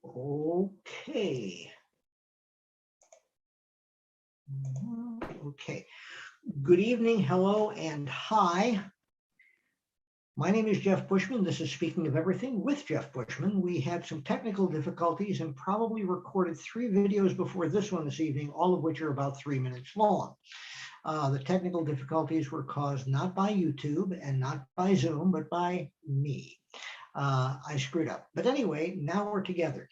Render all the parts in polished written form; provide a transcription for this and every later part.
Okay. Okay. Good evening, hello, and hi. My name is Jeff Bushman. This is Speaking of Everything with Jeff Bushman. We had some technical difficulties and probably recorded 3 videos before this one this evening, all of which are about 3 minutes long. The technical difficulties were caused not by YouTube and not by Zoom, but by me. I screwed up. But anyway, now we're together.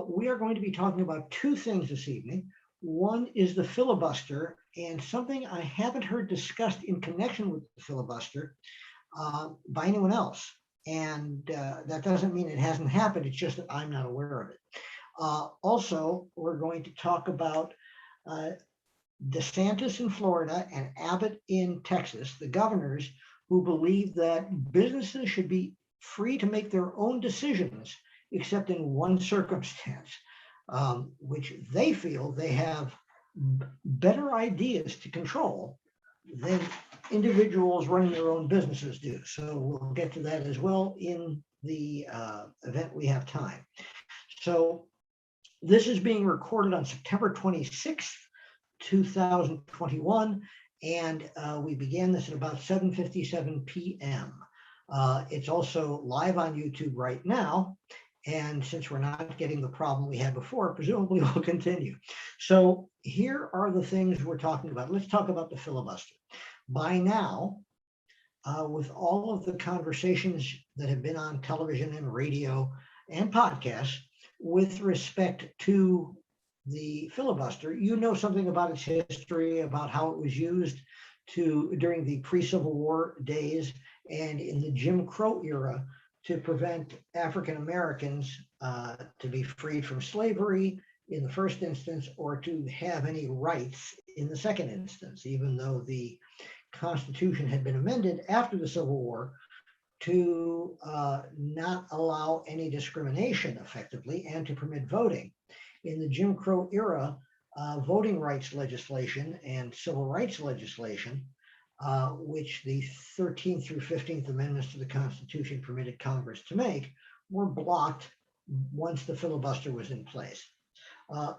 We are going to be talking about 2 things this evening. One is the filibuster, and something I haven't heard discussed in connection with the filibuster by anyone else. And that doesn't mean it hasn't happened. It's just that I'm not aware of it. Also, we're going to talk about DeSantis in Florida and Abbott in Texas, the governors who believe that businesses should be free to make their own decisions, except in one circumstance, which they feel they have better ideas to control than individuals running their own businesses do. So we'll get to that as well in the event we have time. So this is being recorded on September 26th, 2021, and we began this at about 7:57 p.m. It's also live on YouTube right now, and since we're not getting the problem we had before, presumably we'll continue. So here are the things we're talking about. Let's talk about the filibuster. By now, with all of the conversations that have been on television and radio and podcasts with respect to the filibuster, you know something about its history, about how it was used during the pre-Civil War days and in the Jim Crow era to prevent African Americans to be freed from slavery in the first instance, or to have any rights in the second instance, even though the Constitution had been amended after the Civil War to not allow any discrimination effectively and to permit voting. In the Jim Crow era, voting rights legislation and civil rights legislation, which the 13th through 15th Amendments to the Constitution permitted Congress to make, were blocked once the filibuster was in place.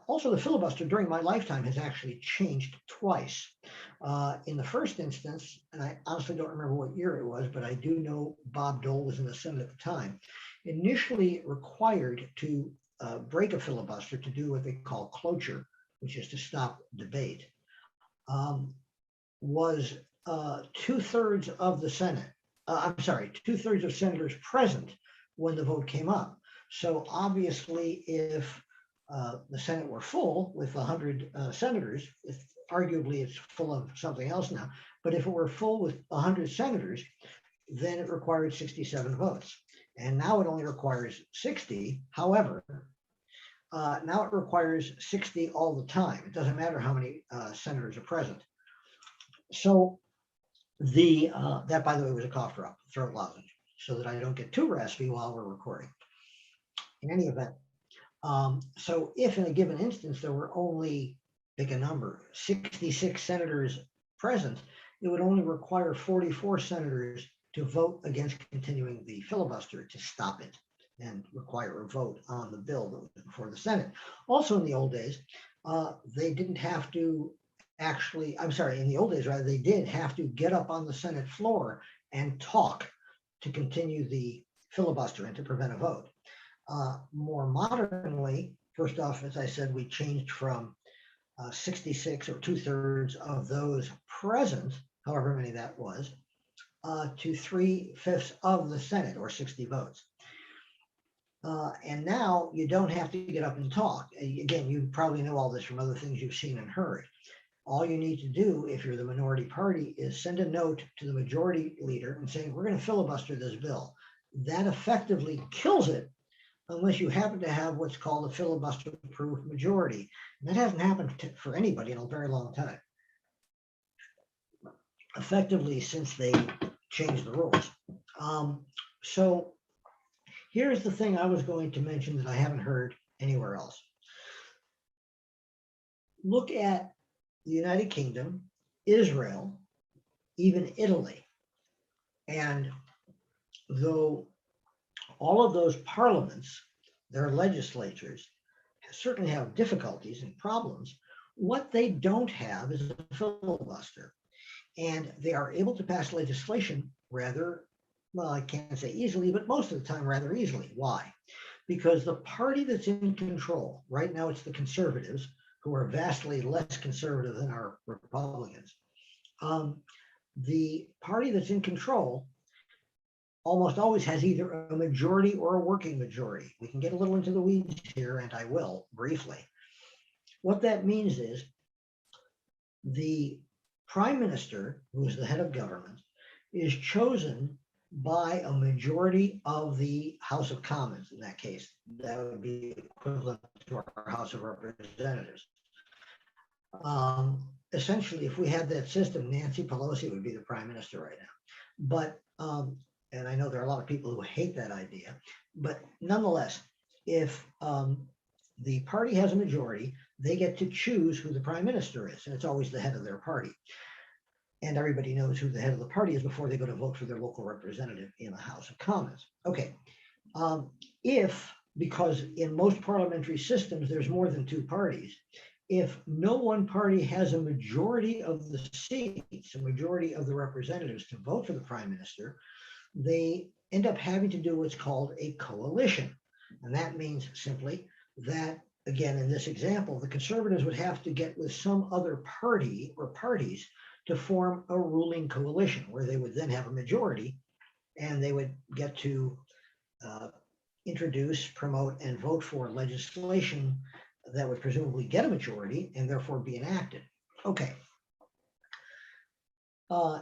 Also, the filibuster during my lifetime has actually changed twice. In the first instance, and I honestly don't remember what year it was, but I do know Bob Dole was in the Senate at the time, initially required to break a filibuster to do what they call cloture, which is to stop debate, was 2/3 of the Senate. 2/3 of senators present when the vote came up. So obviously, if the Senate were full with 100 senators, arguably it's full of something else now, but if it were full with 100 senators, then it required 67 votes. And now it only requires 60. However, now it requires 60 all the time. It doesn't matter how many senators are present. So that, by the way, was a cough drop, throat lozenge, so that I don't get too raspy while we're recording. In any event, so if in a given instance there were only, pick a number, 66 senators present, it would only require 44 senators to vote against continuing the filibuster to stop it and require a vote on the bill that was before the Senate. Also in the old days, they didn't have to actually, in the old days, rather, they did have to get up on the Senate floor and talk to continue the filibuster and to prevent a vote. More modernly, first off, as I said, we changed from 66 or 2/3 of those present, however many that was, to 3/5 of the Senate, or 60 votes. And now you don't have to get up and talk. Again, you probably know all this from other things you've seen and heard. All you need to do, if you're the minority party, is send a note to the majority leader and saying, we're going to filibuster this bill. That effectively kills it, unless you happen to have what's called a filibuster-proof majority. And that hasn't happened for anybody in a very long time, effectively since they changed the rules. So here's the thing I was going to mention that I haven't heard anywhere else. Look at the United Kingdom, Israel, even Italy. And though all of those parliaments their legislatures certainly have difficulties and problems. What they don't have is a filibuster. And they are able to pass legislation rather, well, I can't say easily, but most of the time rather easily. Why? Because the party that's in control, right now it's the conservatives, who are vastly less conservative than our Republicans. The party that's in control almost always has either a majority or a working majority. We can get a little into the weeds here, and I will briefly. What that means is the prime minister, who is the head of government, is chosen by a majority of the House of Commons. In that case, that would be equivalent to our House of Representatives. Essentially, if we had that system, Nancy Pelosi would be the prime minister right now. But and I know there are a lot of people who hate that idea, but nonetheless, if the party has a majority, they get to choose who the prime minister is, and it's always the head of their party. And everybody knows who the head of the party is before they go to vote for their local representative in the House of Commons. Okay, because in most parliamentary systems, there's more than two parties, if no one party has a majority of the seats, a majority of the representatives to vote for the prime minister, they end up having to do what's called a coalition. And that means simply that, again, in this example, the conservatives would have to get with some other party or parties to form a ruling coalition where they would then have a majority and they would get to introduce, promote, and vote for legislation that would presumably get a majority and therefore be enacted. Okay.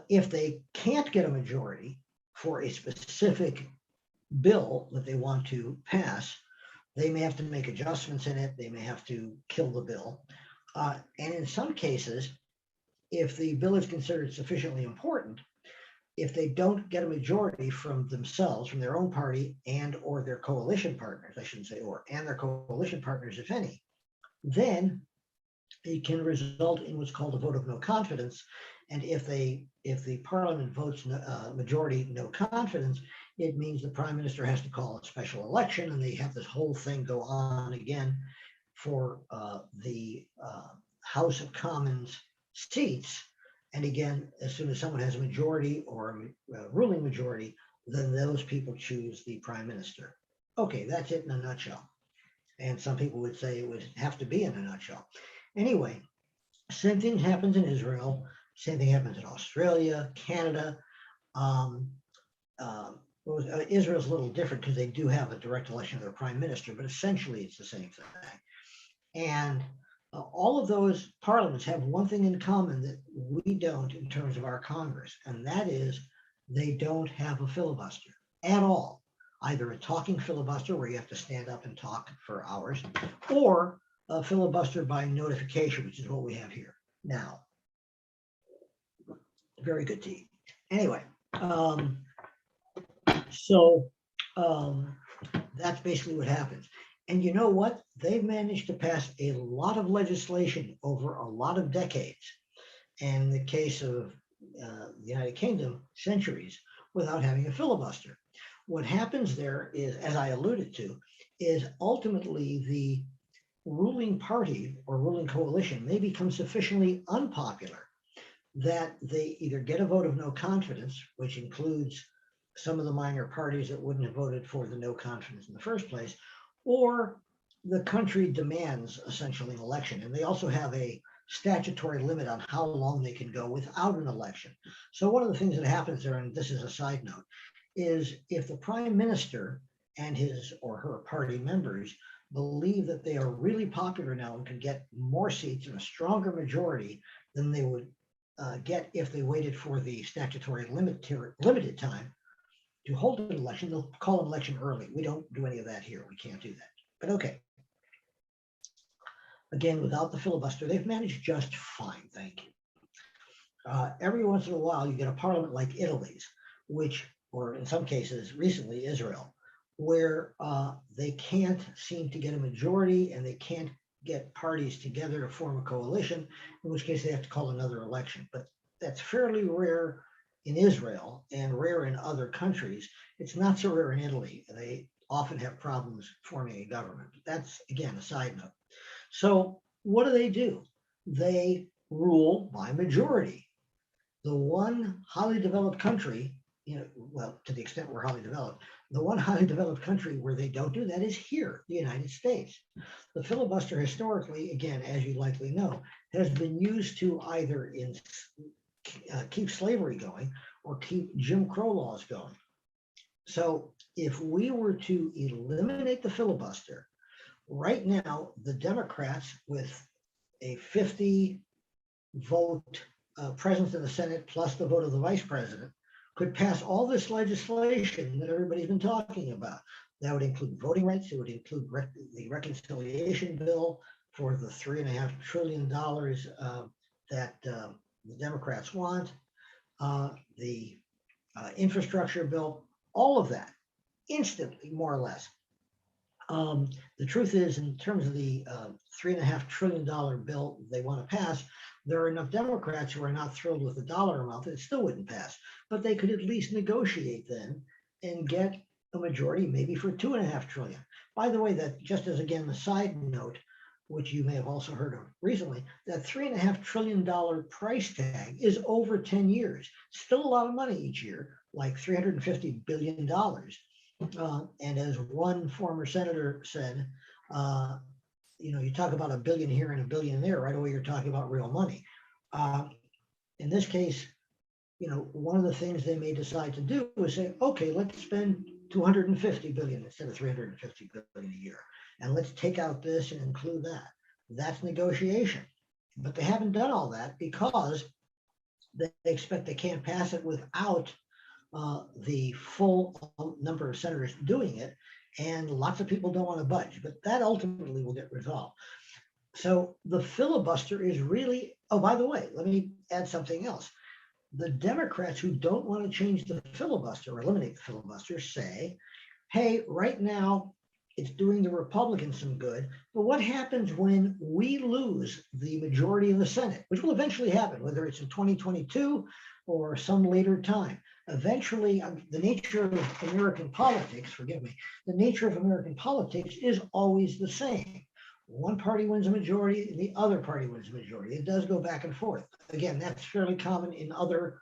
If they can't get a majority for a specific bill that they want to pass, they may have to make adjustments in it. They may have to kill the bill. And in some cases, if the bill is considered sufficiently important, if they don't get a majority from themselves, from their own party and or their coalition partners, I shouldn't say or, and their coalition partners, if any, then it can result in what's called a vote of no confidence. And if the parliament votes majority no confidence, it means the prime minister has to call a special election, and they have this whole thing go on again for the House of Commons seats. And again, as soon as someone has a majority or a ruling majority, then those people choose the prime minister. Okay, that's it in a nutshell. And some people would say it would have to be in a nutshell. Anyway, same thing happens in Israel. Same thing happens in Australia, Canada. Israel's a little different because they do have a direct election of their prime minister, but essentially it's the same thing. And all of those parliaments have one thing in common that we don't in terms of our Congress, and that is they don't have a filibuster at all. Either a talking filibuster where you have to stand up and talk for hours, or a filibuster by notification, which is what we have here now. Very good tea. Anyway, that's basically what happens. And you know what? They've managed to pass a lot of legislation over a lot of decades. And in the case of the United Kingdom, centuries, without having a filibuster. What happens there is, as I alluded to, is ultimately the ruling party or ruling coalition may become sufficiently unpopular that they either get a vote of no confidence, which includes some of the minor parties that wouldn't have voted for the no confidence in the first place, or the country demands essentially an election. And they also have a statutory limit on how long they can go without an election. So one of the things that happens there, and this is a side note, is if the prime minister and his or her party members believe that they are really popular now and can get more seats and a stronger majority than they would get if they waited for the statutory limited time to hold an election, they'll call an election early. We don't do any of that here. We can't do that. But okay. Again, without the filibuster, they've managed just fine, thank you. Every once in a while, you get a parliament like Italy's, which, or in some cases, recently Israel, where they can't seem to get a majority and they can't get parties together to form a coalition, in which case they have to call another election. But that's fairly rare in Israel and rare in other countries. It's not so rare in Italy. often have problems forming a government. That's, again, a side note. So what do? They rule by majority. The one highly developed country, well, to the extent we're highly developed, the one highly developed country where they don't do that is here, the United States. The filibuster historically, again, as you likely know, has been used to either keep slavery going or keep Jim Crow laws going. So if we were to eliminate the filibuster, right now, the Democrats with a 50 vote presence in the Senate plus the vote of the vice president could pass all this legislation that everybody's been talking about. That would include voting rights. It would include the reconciliation bill for the $3.5 trillion that the Democrats want, the infrastructure bill, all of that instantly, more or less. The truth is, in terms of the $3.5 trillion bill they want to pass, there are enough Democrats who are not thrilled with the dollar amount that it still wouldn't pass. But they could at least negotiate then and get a majority, maybe for $2.5 trillion. By the way, that just as, again, the side note, which you may have also heard of recently, that $3.5 trillion price tag is over 10 years. Still a lot of money each year, like $350 billion. And as one former senator said, you talk about a billion here and a billion there, right away you're talking about real money. In this case, one of the things they may decide to do is say, okay, let's spend 250 billion instead of 350 billion a year. And let's take out this and include that. That's negotiation. But they haven't done all that because they expect they can't pass it without the full number of senators doing it. And lots of people don't want to budge, but that ultimately will get resolved. So the filibuster is really, oh, by the way, let me add something else. The Democrats who don't want to change the filibuster or eliminate the filibuster say, hey, right now it's doing the Republicans some good, but what happens when we lose the majority in the Senate, which will eventually happen, whether it's in 2022 or some later time. Eventually, the nature of American politics, forgive me, the nature of American politics is always the same. One party wins a majority, and the other party wins a majority. It does go back and forth. Again, that's fairly common in other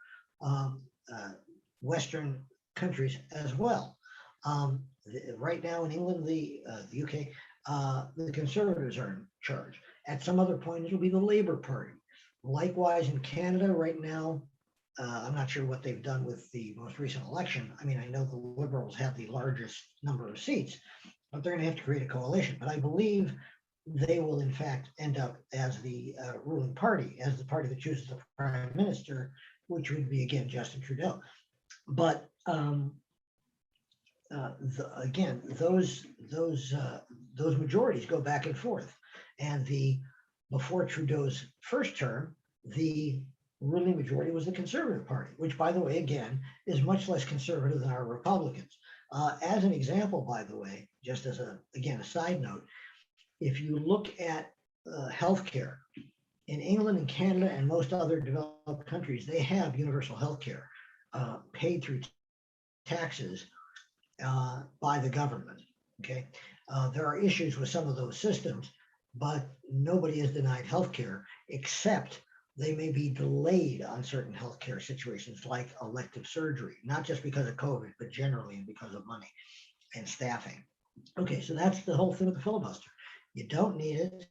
Western countries as well. Right now in England, the UK, the Conservatives are in charge. At some other point, it'll be the Labour Party. Likewise, in Canada right now, I'm not sure what they've done with the most recent election. I mean, I know the Liberals have the largest number of seats, but they're going to have to create a coalition. But I believe they will, in fact, end up as the ruling party, as the party that chooses the prime minister, which would be, again, Justin Trudeau. But again, those majorities go back and forth. And before Trudeau's first term, the ruling majority was the Conservative Party, which, by the way, again, is much less conservative than our Republicans. As an example, by the way, just as a side note, if you look at healthcare in England and Canada and most other developed countries, they have universal healthcare paid through taxes by the government. Okay, there are issues with some of those systems, but nobody is denied healthcare except they may be delayed on certain healthcare situations like elective surgery, not just because of COVID, but generally and because of money and staffing. Okay, so that's the whole thing with the filibuster. You don't need it.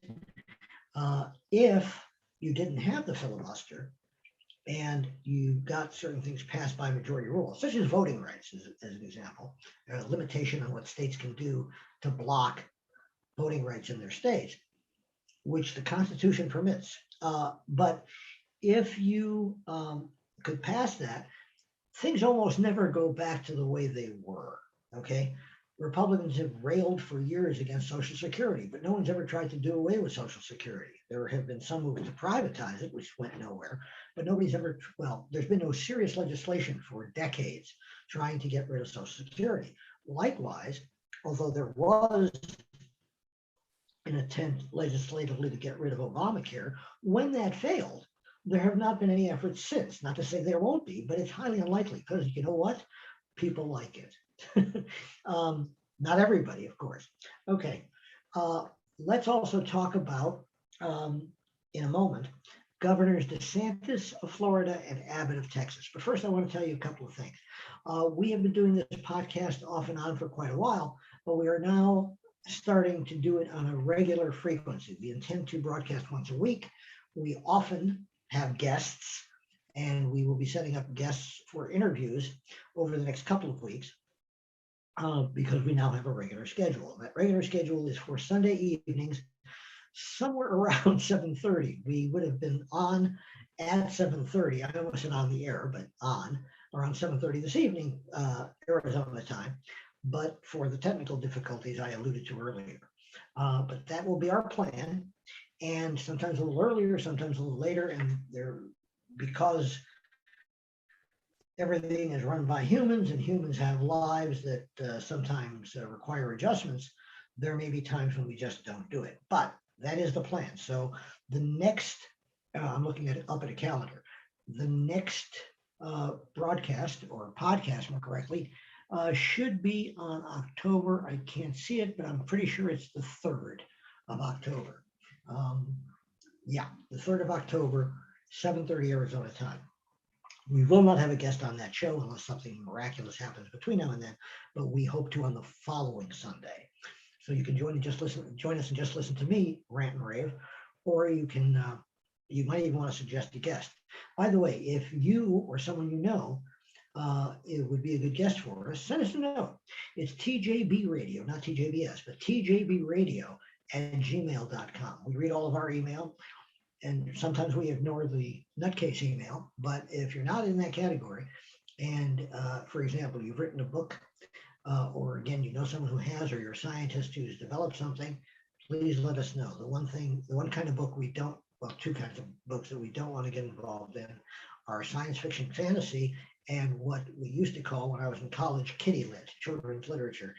If you didn't have the filibuster and you got certain things passed by majority rule, such as voting rights, as an example, a limitation on what states can do to block voting rights in their states, which the Constitution permits. But if you could pass that, things almost never go back to the way they were, okay? Republicans have railed for years against Social Security, but no one's ever tried to do away with Social Security. There have been some moves to privatize it, which went nowhere, but nobody's ever, there's been no serious legislation for decades trying to get rid of Social Security. Likewise, although there was an attempt legislatively to get rid of Obamacare, when that failed, there have not been any efforts since. Not to say there won't be, but it's highly unlikely because you know what? People like it. Not everybody, of course. Okay. Uh, let's also talk about, in a moment, Governors DeSantis of Florida and Abbott of Texas. But first, I want to tell you a couple of things. We have been doing this podcast off and on for quite a while, but we are now starting to do it on a regular frequency. We intend to broadcast once a week. We often have guests, and we will be setting up guests for interviews over the next couple of weeks because we now have a regular schedule. That regular schedule is for Sunday evenings, somewhere around 7:30. We would have been on at 7:30. I wasn't on the air, but on around 7:30 this evening, Arizona time. But for the technical difficulties I alluded to earlier. But that will be our plan. And sometimes a little earlier, sometimes a little later. And there, because everything is run by humans and humans have lives that sometimes require adjustments, there may be times when we just don't do it. But that is the plan. So the next, I'm looking at up at a calendar, the next broadcast or podcast, more correctly, should be on October. I can't see it, but I'm pretty sure it's the 3rd of October. Yeah, the 3rd of October, 7:30 Arizona time. We will not have a guest on that show unless something miraculous happens between now and then, but we hope to on the following Sunday. So you can join us and just listen to me rant and rave, or you can, you might even want to suggest a guest. By the way, if you or someone you know, it would be a good guest for us, send us a note. It's TJB Radio, not TJBS, but TJB Radio at gmail.com. We read all of our email. And sometimes we ignore the nutcase email, but if you're not in that category, and for example, you've written a book, or again, you know someone who has, or you're a scientist who's developed something, please let us know. The one kind of book we don't, well, two kinds of books that we don't want to get involved in are science fiction fantasy and what we used to call, when I was in college, kiddie lit, children's literature.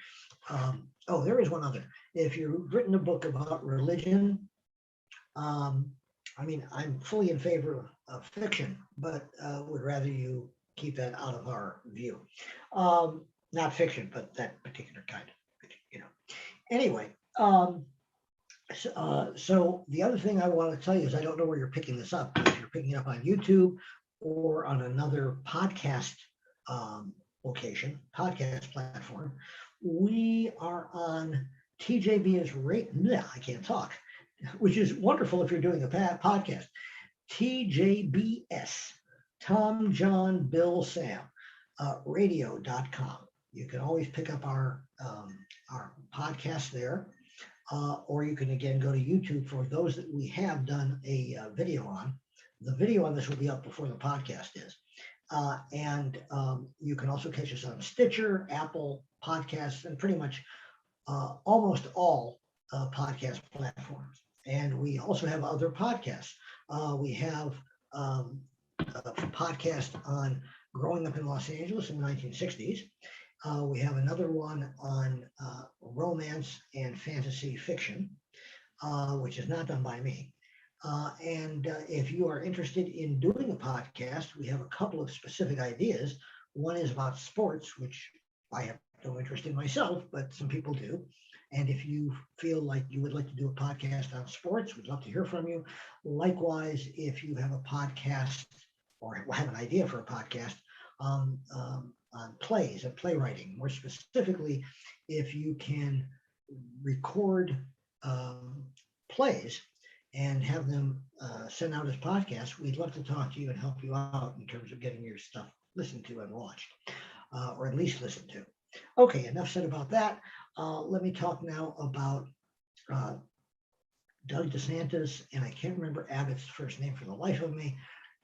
Oh, there is one other. If you've written a book about religion, I mean, I'm fully in favor of fiction, but would rather you keep that out of our view. Not fiction, but that particular kind of fiction, you know. Anyway, so the other thing I want to tell you is I don't know where you're picking this up. If you're picking it up on YouTube or on another podcast location, podcast platform, we are on TJB's rate. I can't talk. Which is wonderful if you're doing a podcast. TJBS, Tom, John, Bill, Sam, radio.com. You can always pick up our podcast there, or you can again go to YouTube for those that we have done a video on. The video on this will be up before the podcast is. And you can also catch us on Stitcher, Apple Podcasts, and pretty much almost all podcast platforms. And we also have other podcasts. We have a podcast on growing up in Los Angeles in the 1960s. We have another one on romance and fantasy fiction, which is not done by me. And if you are interested in doing a podcast, we have a couple of specific ideas. One is about sports, which I have no interest in myself, but some people do. And if you feel like you would like to do a podcast on sports, we'd love to hear from you. Likewise, if you have a podcast or have an idea for a podcast on plays and playwriting, more specifically, if you can record plays and have them sent out as podcasts, we'd love to talk to you and help you out in terms of getting your stuff listened to and watched, or at least listened to. Okay, enough said about that. Let me talk now about Doug DeSantis, and I can't remember Abbott's first name for the life of me,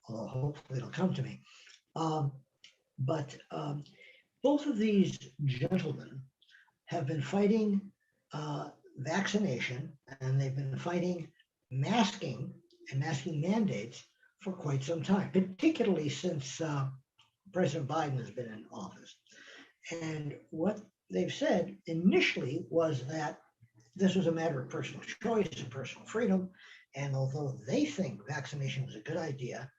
although hopefully it'll come to me. But both of these gentlemen have been fighting vaccination, and they've been fighting masking and masking mandates for quite some time, particularly since President Biden has been in office. And what they've said initially was that this was a matter of personal choice and personal freedom. And although they think vaccination was a good idea,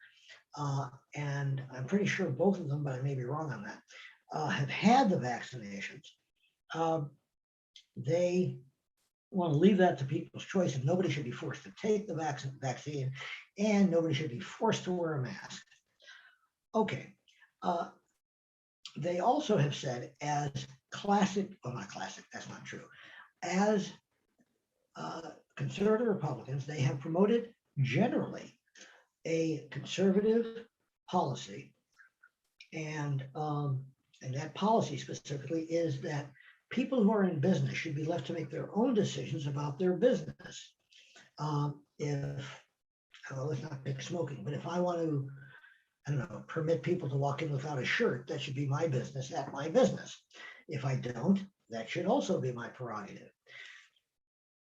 and I'm pretty sure both of them, but I may be wrong on that, have had the vaccinations, They want to leave that to people's choice, and nobody should be forced to take the vaccine, and nobody should be forced to wear a mask. Okay. They also have said, as classic, well, not classic, that's not true. As conservative Republicans, they have promoted generally a conservative policy, and that policy specifically is that people who are in business should be left to make their own decisions about their business. If, well, let's not pick smoking, but if I want to, I don't know, permit people to walk in without a shirt, that should be my business at my business. If I don't, that should also be my prerogative.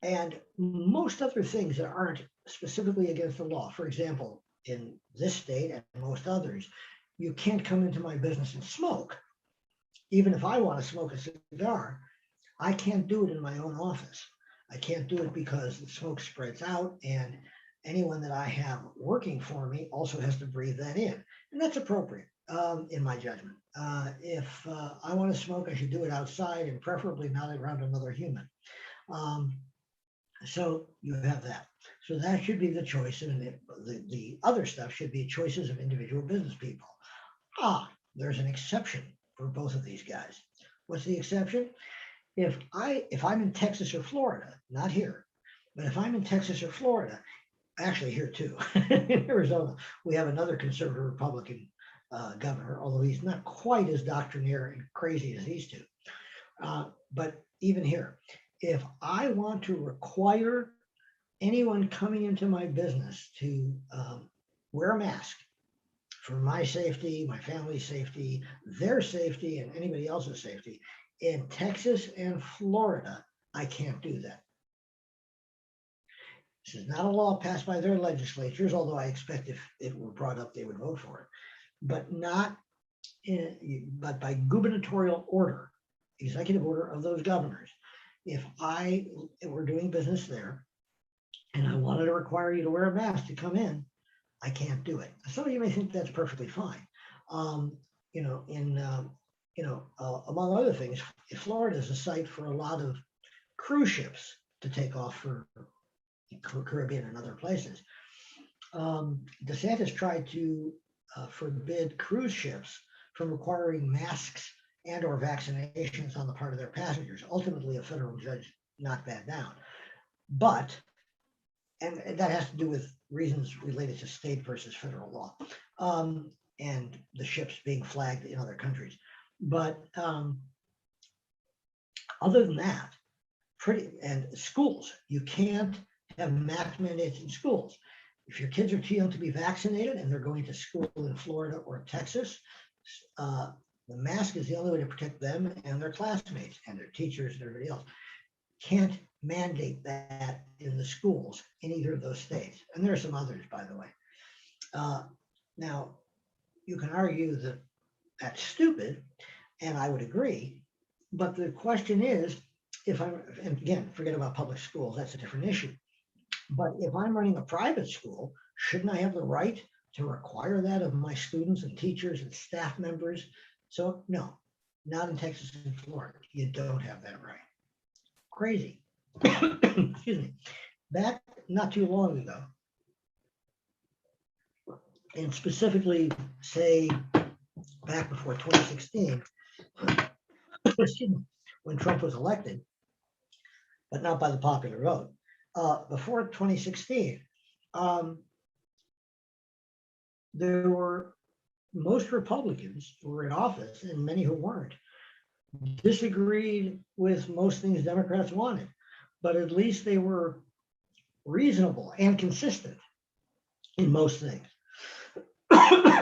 And most other things that aren't specifically against the law, for example, in this state and most others, you can't come into my business and smoke. Even if I want to smoke a cigar, I can't do it in my own office. I can't do it because the smoke spreads out, and anyone that I have working for me also has to breathe that in. And that's appropriate in my judgment. If I want to smoke, I should do it outside and preferably not around another human. So you have that. So that should be the choice, and the other stuff should be choices of individual business people. There's an exception for both of these guys. What's the exception? If I'm in Texas or Florida, not here, but if I'm in Texas or Florida, actually here too, in Arizona, we have another conservative Republican governor, although he's not quite as doctrinaire and crazy as these two. But even here, if I want to require anyone coming into my business to wear a mask for my safety, my family's safety, their safety, and anybody else's safety, in Texas and Florida, I can't do that. This is not a law passed by their legislatures, although I expect if it were brought up, they would vote for it, but but by gubernatorial order, executive order of those governors. If I were doing business there and I wanted to require you to wear a mask to come in, I can't do it. Some of you may think that's perfectly fine. Among other things, Florida is a site for a lot of cruise ships to take off for Caribbean and other places. DeSantis tried to forbid cruise ships from requiring masks and or vaccinations on the part of their passengers. Ultimately, a federal judge knocked that down. But, and that has to do with reasons related to state versus federal law, and the ships being flagged in other countries. But other than that, and schools, you can't have mask mandates in schools. If your kids are too young to be vaccinated and they're going to school in Florida or Texas, the mask is the only way to protect them and their classmates and their teachers and everybody else. Can't mandate that in the schools in either of those states. And there are some others, by the way. Now, you can argue that that's stupid, and I would agree. But the question is, and again, forget about public schools, that's a different issue. But if I'm running a private school, shouldn't I have the right to require that of my students and teachers and staff members? So no, not in Texas and Florida. You don't have that right. Crazy. Excuse me. Back not too long ago, and specifically say back before 2016, when Trump was elected, but not by the popular vote. Before 2016, there were most Republicans who were in office and many who weren't, disagreed with most things Democrats wanted, but at least they were reasonable and consistent in most things.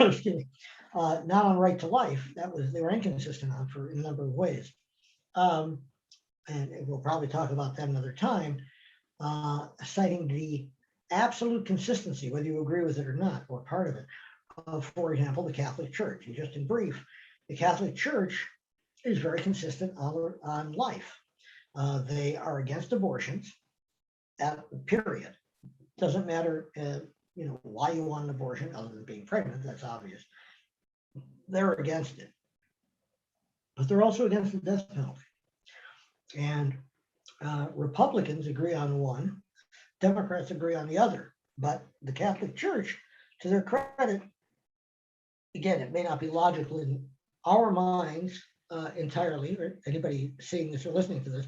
Excuse me. Not on right to life, they were inconsistent on for in a number of ways. And we'll probably talk about that another time, citing the absolute consistency, whether you agree with it or not, or part of it, of, for example, the Catholic Church. And just in brief, the Catholic Church is very consistent on life. They are against abortions, period. Doesn't matter, why you want an abortion, other than being pregnant, that's obvious. They're against it. But they're also against the death penalty. And Republicans agree on one, Democrats agree on the other. But the Catholic Church, to their credit, again, it may not be logical in our minds entirely, or anybody seeing this or listening to this,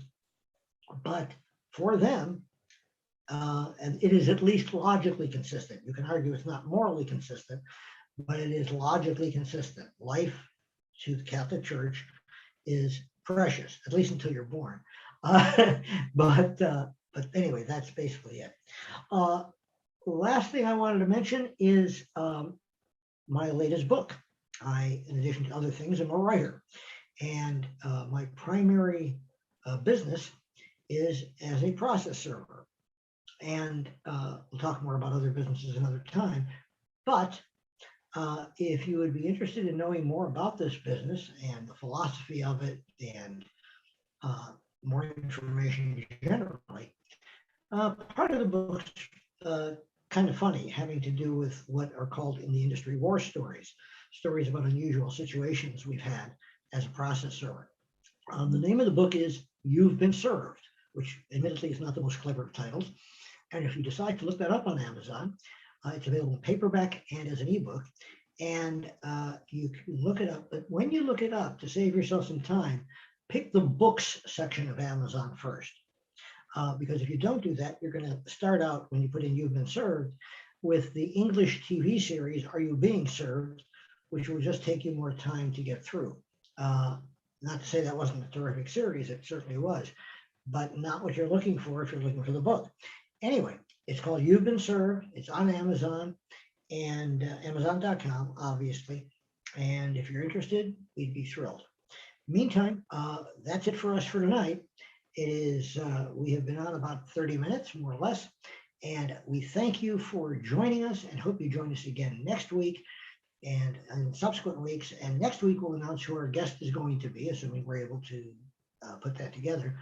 but for them, and it is at least logically consistent. You can argue it's not morally consistent, but it is logically consistent. Life to the Catholic Church is precious, at least until you're born. Uh, but anyway, that's basically it. Uh, last thing I wanted to mention is my latest book. In addition to other things, I'm a writer, and my primary business is as a process server. And we'll talk more about other businesses another time. But if you would be interested in knowing more about this business and the philosophy of it and more information generally, part of the book's kind of funny, having to do with what are called in the industry war stories, stories about unusual situations we've had as a process server. The name of the book is You've Been Served, which admittedly is not the most clever of titles. And if you decide to look that up on Amazon, it's available in paperback and as an ebook. And you can look it up. But when you look it up, to save yourself some time, pick the books section of Amazon first. Because if you don't do that, you're going to start out when you put in You've Been Served with the English TV series Are You Being Served, which will just take you more time to get through. Not to say that wasn't a terrific series, it certainly was, but not what you're looking for if you're looking for the book. Anyway, it's called You've Been Served. It's on Amazon and Amazon.com, obviously. And if you're interested, we'd be thrilled. Meantime, that's it for us for tonight. It is, we have been on about 30 minutes, more or less. And we thank you for joining us and hope you join us again next week and in subsequent weeks. And next week, we'll announce who our guest is going to be, assuming we're able to put that together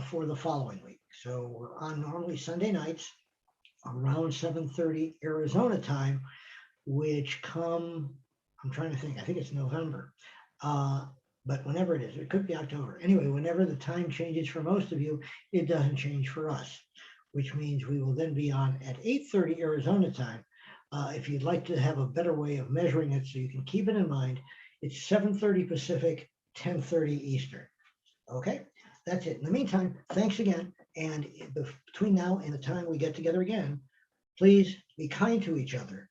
for the following week. So we're on normally Sunday nights around 7:30 Arizona time, which I'm trying to think, I think it's November. But whenever it is, it could be October. Anyway, whenever the time changes for most of you, it doesn't change for us, which means we will then be on at 8:30 Arizona time. If you'd like to have a better way of measuring it so you can keep it in mind, it's 7:30 Pacific, 10:30 Eastern. Okay, that's it. In the meantime, thanks again. And between now and the time we get together again, please be kind to each other